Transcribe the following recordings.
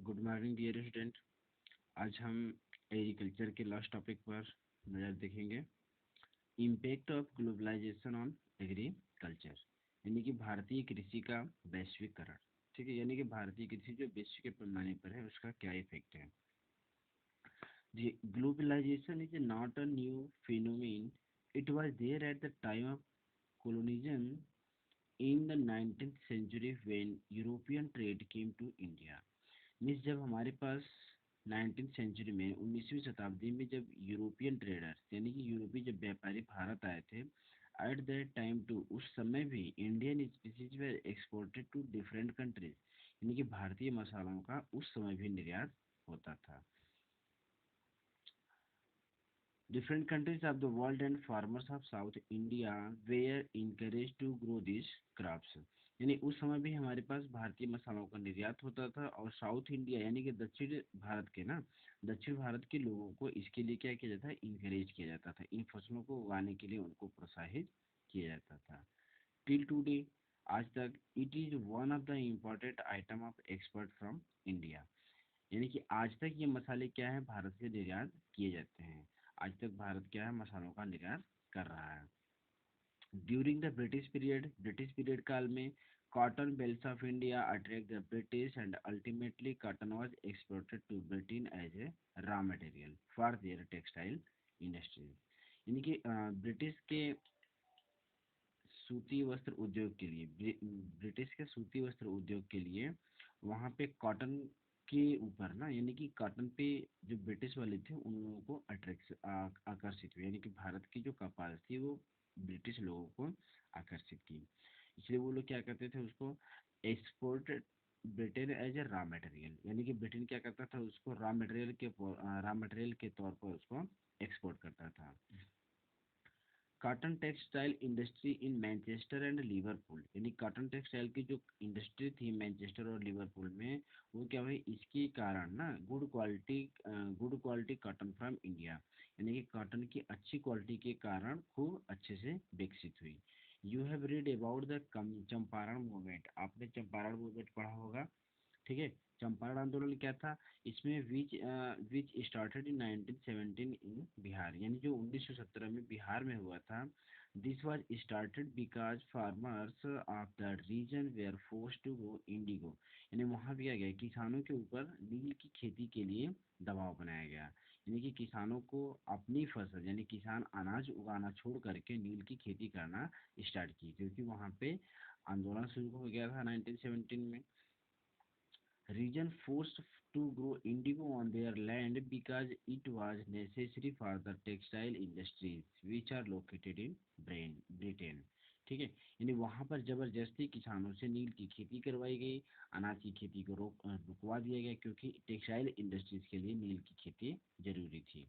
Good morning dear student. आज हम agriculture के लास्ट टॉपिक पर नज़र देखेंगे। Impact of globalisation on agriculture, यानी कि भारतीय कृषि का वैश्वीकरण। ठीक है, यानी कि भारतीय कृषि जो विश्व के पैमाने पर है उसका क्या इफेक्ट है। जी, globalisation is not a new phenomenon, it was there at the time of colonialism in the 19th century when European trade came to India। Means जब हमारे पास 19th सेंचुरी में 19वीं शताब्दी में जब यूरोपियन ट्रेडर्स यानी कि यूरोपीय जब व्यापारी भारत आए थे, एट दैट टाइम टू उस समय भी Indian species were exported to different countries, यानी कि भारतीय मसालों का उस समय भी निर्यात होता था। Different countries of the world and farmers of South India were encouraged to grow these crops। यानी उस समय भी हमारे पास भारतीय मसालों का निर्यात होता था और साउथ इंडिया यानी कि दक्षिण भारत के ना दक्षिण भारत के लोगों को इसके लिए क्या किया जाता है, इंकरेज किया जाता था, इन फसलों को उगाने के लिए उनको प्रोत्साहित किया जाता था। टिल टुडे, आज तक it is one of the important item of export from India, यानी कि आज तक ये मसाले क्या है, भारत से निर्यात किए जाते हैं। आज तक भारत क्या है, मसालों का निर्यात कर रहा है। ड्यूरिंग द ब्रिटिश पीरियड काल में cotton belts of India attract the British and ultimately cotton was exported to Britain as a raw material for their textile industries. यानी कि ब्रिटिश के सूती वस्त्र उद्योग के लिए ब्रिटिश के सूती वस्त्र उद्योग के लिए वहाँ पे कॉटन के ऊपर ना, यानी कि कॉटन पे जो ब्रिटिश वाले थे उन लोगों को आकर्षित हुए, यानी कि भारत की जो कपास थी वो ब्रिटिश लोगों को आकर्षित की। इसलिए वो लोग क्या करते थे, उसको export Britain as a raw material, यानी कि ब्रिटेन क्या करता था, उसको रॉ मटेरियल के तौर पर उसको एक्सपोर्ट करता था। Cotton textile industry in Manchester and Liverpool, यानी कॉटन टेक्सटाइल की जो इंडस्ट्री थी मैनचेस्टर और लिवरपूल में, वो क्या हुई, इसके कारण ना good quality cotton from India, यानी कि कॉटन की अच्छी क्वालिटी के कारण खूब अच्छे से विकसित हुई। You have read about the Champaran movement, आपने चंपारण मूवमेंट पढ़ा होगा। ठीक है, चंपारण आंदोलन क्या था, इसमें विच स्टार्टेड इन 1917 इन बिहार, यानी जो 1917 में बिहार में हुआ था। This was started because farmers of the region were forced to go indigo, यानी वहाँ भी आ गया किसानों के ऊपर नील की खेती के लिए दबाव बनाया गया, यानी कि किसानों को अपनी फसल यानी किसान अनाज उगाना छोड़ करके नील की खेती करना स्टार्ट की, क्योंकि वहाँ पे आंदोलन शुरू हो गया था 1917 में। Region forced to grow indigo on their land because it was necessary for the textile industries which are located in Britain। ठीक है, यानी वहाँ पर जबरदस्ती किसानों से नील की खेती करवाई गई, अनाज की खेती को रुकवा दिया गया क्योंकि टेक्सटाइल इंडस्ट्रीज के लिए नील की खेती जरूरी थी।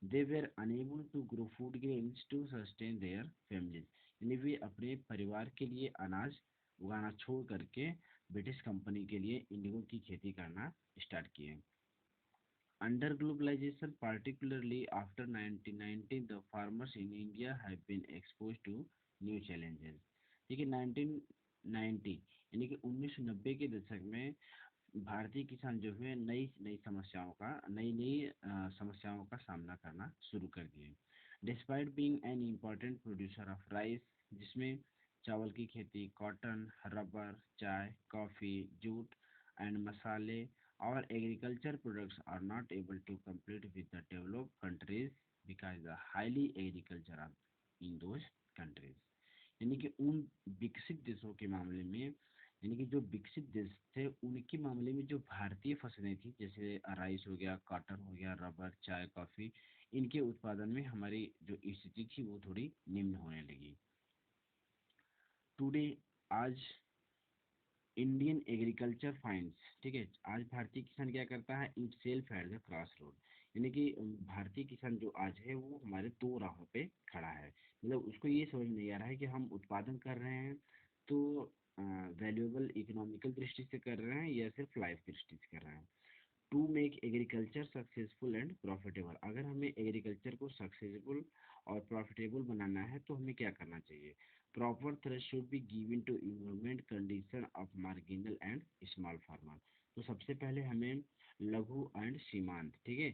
They were unable to grow food grains to sustain their families, यानी वे अपने परिवार के लिए अनाज उगाना छोड़ करके ब्रिटिश कंपनी के लिए इंडिगो की खेती करना स्टार्ट किए। Under globalisation particularly after 1990 the farmers in India have been exposed to new challenges। देखिए 1990 यानी कि 1990 के दशक में भारतीय किसान जो है नई नई समस्याओं का सामना करना शुरू कर दिए। Despite being an important producer of rice, जिसमें चावल की खेती, कॉटन, रबर, चाय, कॉफ़ी, जूट एंड मसाले और agriculture products are not able to compete with the developed countries because the highly agriculture of in those countries। यानी कि उन विकसित देशों के मामले में, यानी कि जो विकसित देश थे उनके मामले में जो भारतीय फसलें थी जैसे राइस हो गया, कॉटन हो गया, रबर, चाय, कॉफ़ी, इनके उत्पादन में हमारी जो स्थिति थी वो थोड़ी निम्न होने लगी। टुडे, आज इंडियन एग्रीकल्चर फाइंड्स, ठीक है, आज भारतीय किसान क्या करता है, it self at the cross road, यानी कि भारतीय किसान जो आज है वो हमारे दो राहों पे खड़ा है। मतलब उसको ये समझ नहीं आ रहा है कि हम उत्पादन कर रहे हैं तो वैल्यूएबल इकोनॉमिकल दृष्टि से कर रहे हैं या सिर्फ लाइफ दृष्टि से कर रहे हैं। To make agriculture successful and profitable, अगर हमें एग्रीकल्चर को सक्सेसफुल और प्रॉफिटेबल बनाना है तो हमें क्या करना चाहिए, proper thrust should be given to environment condition of marginal and small farmer. तो सबसे पहले हमें लघु एंड सीमांत, ठीक है,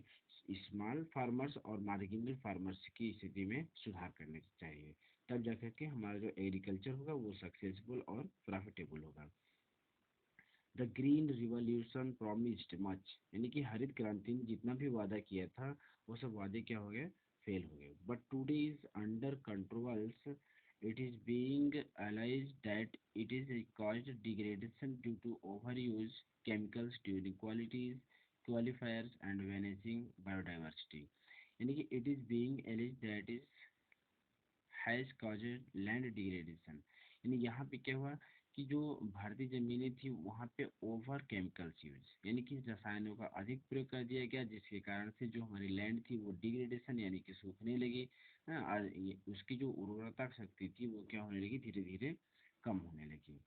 स्मॉल फार्मर्स और मार्जिनल फार्मर्स की स्थिति में सुधार करने चाहिए, तब जाकर के हमारा जो एग्रीकल्चर होगा वो सक्सेसफुल और प्रॉफिटेबल होगा। The green revolution promised much, यानी कि हरित क्रांति ने जितना भी वादा किया था वो सब वादे क्या हो गए, फेल हो गए। But today is under controls, it is being alleged that it is caused degradation due to overuse chemicals during qualities qualifiers and vanishing biodiversity, यानी कि it is being alleged that is has caused land degradation, यानी यहाँ पे क्या हुआ कि जो भारतीय जमीनें थी वहाँ पे ओवर केमिकल्स यूज, यानी कि रसायनों का अधिक प्रयोग कर दिया गया, जिसके कारण से जो हमारी लैंड थी वो डिग्रेडेशन यानी कि सूखने लगी। हाँ, और उसकी जो उर्वरता शक्ति थी वो क्या होने लगी, धीरे धीरे कम होने लगी।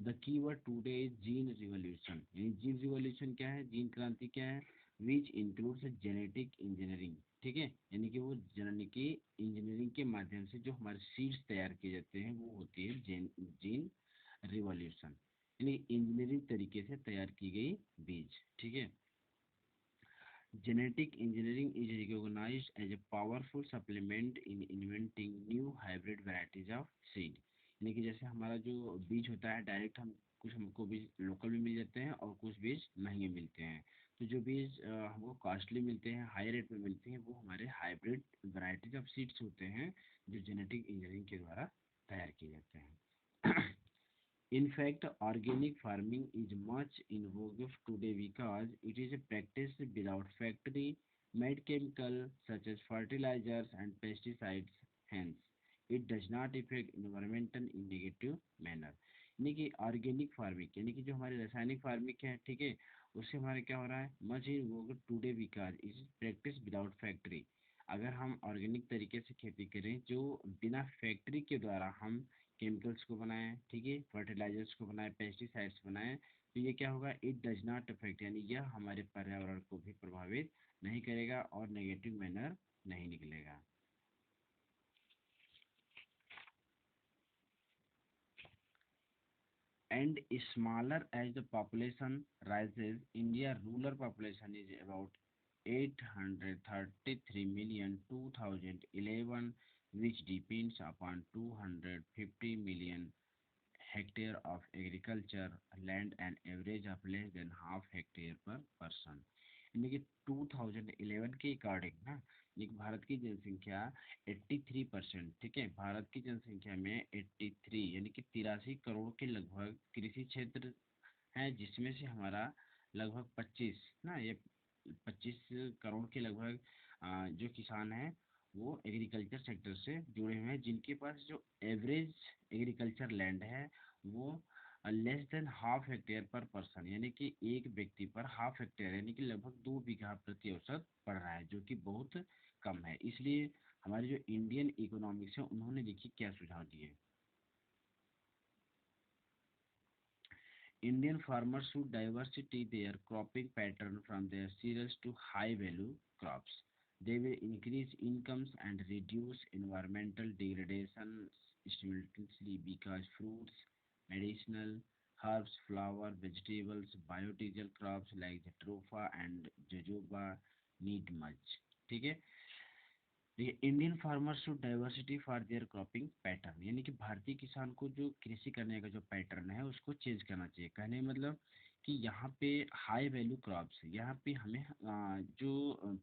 The keyword today is gene revolution, यानी जीन रिवॉल्यूशन क्या है, जीन क्रांति क्या है, विच इंक्लूड्स जेनेटिक इंजीनियरिंग, ठीक है, यानी कि वो जेनेटिक इंजीनियरिंग के माध्यम से जो हमारे सीड्स तैयार किए जाते हैं वो होती है जीन रिवॉल्यूशन, यानी इंजीनियरिंग तरीके से तैयार की गई बीज, ठीक है। Genetic engineering is recognized as a powerful supplement in inventing new hybrid varieties of seed, यानी कि जैसे हमारा जो बीज होता है डायरेक्ट हम कुछ हमको बीज लोकल भी मिल जाते हैं और कुछ बीज महंगे मिलते हैं। तो जो बीज हमको कॉस्टली मिलते हैं, हाई रेट में मिलते हैं, वो हमारे हाइब्रिड वैरायटीज ऑफ सीड्स होते हैं जो जेनेटिक इंजीनियरिंग के द्वारा तैयार किए जाते हैं। In fact, organic farming is much in vogue today because it is a practice without factory-made chemicals such as fertilizers and pesticides. Hence, it does not affect environmental in negative manner. यानी कि organic farming यानी कि जो हमारी रासायनिक farming है, ठीक है, उससे हमारे क्या हो रहा है, much in Vogue today because is practice without factory. अगर हम ऑर्गेनिक तरीके से खेती करें जो बिना फैक्ट्री के द्वारा हम केमिकल्स को बनाएं, ठीक है, फर्टिलाइजर्स को बनाएं, पेस्टिसाइड्स बनाएं, तो ये क्या होगा, इट डज नॉट अफेक्ट, यानी यह हमारे पर्यावरण को भी प्रभावित नहीं करेगा और नेगेटिव मैनर नहीं निकलेगा। And smaller as the population rises, India rural population is about 833 million 2011, which depends upon 250 million hectare of agriculture land, an average of less than half hectare per person, यानी कि 2011 के according ना, यानी भारत की जनसंख्या 83%, ठीक है, भारत की जनसंख्या में 83 यानी कि 83 करोड़ के लगभग कृषि क्षेत्र है, जिसमें से हमारा लगभग 25 ना, ये 25 करोड़ के लगभग जो किसान हैं वो एग्रीकल्चर सेक्टर से जुड़े हुए हैं, जिनके पास जो एवरेज एग्रीकल्चर लैंड है वो लेस देन हाफ हेक्टेयर पर पर्सन, यानी कि एक व्यक्ति पर हाफ हेक्टेयर यानी कि लगभग 2 बीघा प्रति औसत पड़ रहा है, जो कि बहुत कम है। इसलिए हमारे जो इंडियन इकोनॉमिक्स है उन्होंने देखिए क्या सुझाव दिए। Indian farmers should diversify their cropping pattern from their cereals to high-value crops. They will increase incomes and reduce environmental degradation simultaneously because fruits, medicinal herbs, flower, vegetables, biodiesel crops like jatropha and jojoba need much. ठीक है, देखिए Indian farmer should diversity for their cropping pattern, यानी कि भारतीय किसान को जो कृषि करने का जो पैटर्न है उसको चेंज करना चाहिए। कहने मतलब कि यहाँ पे हाई वैल्यू क्रॉप्स, यहाँ पे हमें जो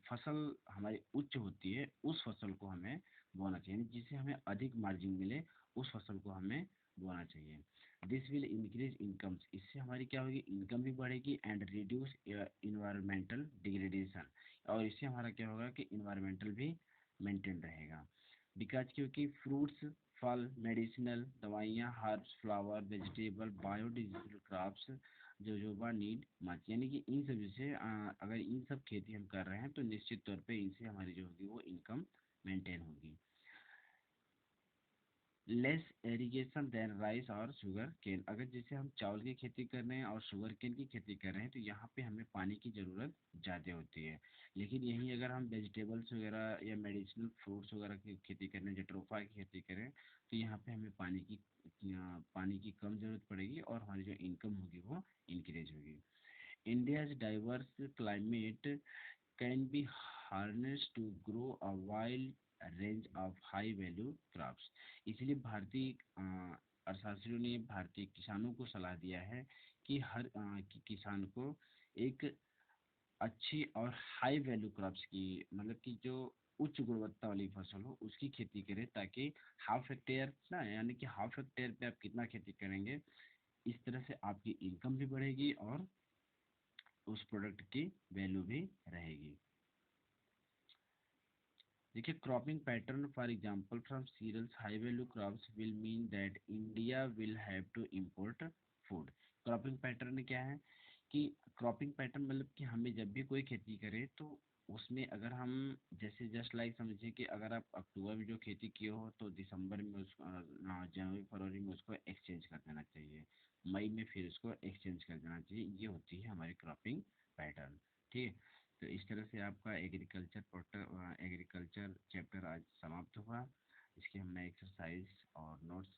फसल हमारी उच्च होती है उस फसल को हमें बोना चाहिए, यानी जिससे हमें अधिक मार्जिन मिले उस फसल को हमें बोना चाहिए। दिस विल इंक्रीज इनकम्स, इससे हमारी क्या होगी, इनकम भी बढ़ेगी एंड रिड्यूस इन्वायरमेंटल डिग्रेडेशन, और इससे हमारा क्या होगा कि इन्वायरमेंटल भी मेंटेन रहेगा। बिकॉज क्योंकि फ्रूट्स, फल, मेडिसिनल दवाइयाँ, herbs, flower, vegetable, biodigital crops, jojoba need much, यानी कि इन सब से अगर इन सब खेती हम कर रहे हैं तो निश्चित तौर पे इनसे हमारी जो होगी वो इनकम मेंटेन होगी। लेस एरिगेशन देन राइस और शुगर केन, अगर जैसे हम चावल की खेती कर रहे हैं और शुगर केन की खेती कर रहे हैं तो यहाँ पे हमें पानी की ज़रूरत ज़्यादा होती है। लेकिन यहीं अगर हम वेजिटेबल्स वगैरह या मेडिसिनल फ्रूट्स वगैरह की खेती करें, जट्रोफा की खेती करें, तो यहाँ पे हमें पानी की कम ज़रूरत पड़ेगी और हमारी जो इनकम होगी वो इंक्रीज होगी। India's diverse climate can be harnessed to grow a wide range of high value crops. इसलिए भारतीय अर्थशास्त्रियों ने भारतीय किसानों को सलाह दिया है कि हर किसान को एक अच्छी और हाई वैल्यू क्रॉप्स की, मतलब कि जो उच्च गुणवत्ता वाली फसल हो उसकी खेती करें, ताकि हाफ हेक्टेयर ना, यानी कि हाफ हेक्टेयर पे आप कितना खेती करेंगे, इस तरह से आपकी इनकम भी बढ़ेगी और उस प्रोडक्ट की वैल्यू भी रहेगी। देखिए, cropping pattern for example from cereals high value crops will mean that India will have to import food. Cropping pattern क्या है कि क्रॉपिंग पैटर्न मतलब कि हमें जब भी कोई खेती करें तो उसमें अगर हम, जैसे जस्ट लाइक समझिए कि अगर आप अक्टूबर में जो खेती किए हो तो दिसंबर में उसको जनवरी फरवरी में उसको एक्सचेंज कर देना चाहिए, मई में फिर उसको एक्सचेंज कर देना चाहिए। ये होती है हमारी क्रॉपिंग पैटर्न। ठीक है, तो इस तरह से आपका एग्रीकल्चर चैप्टर आज समाप्त हुआ। इसके हमने एक्सरसाइज और नोट्स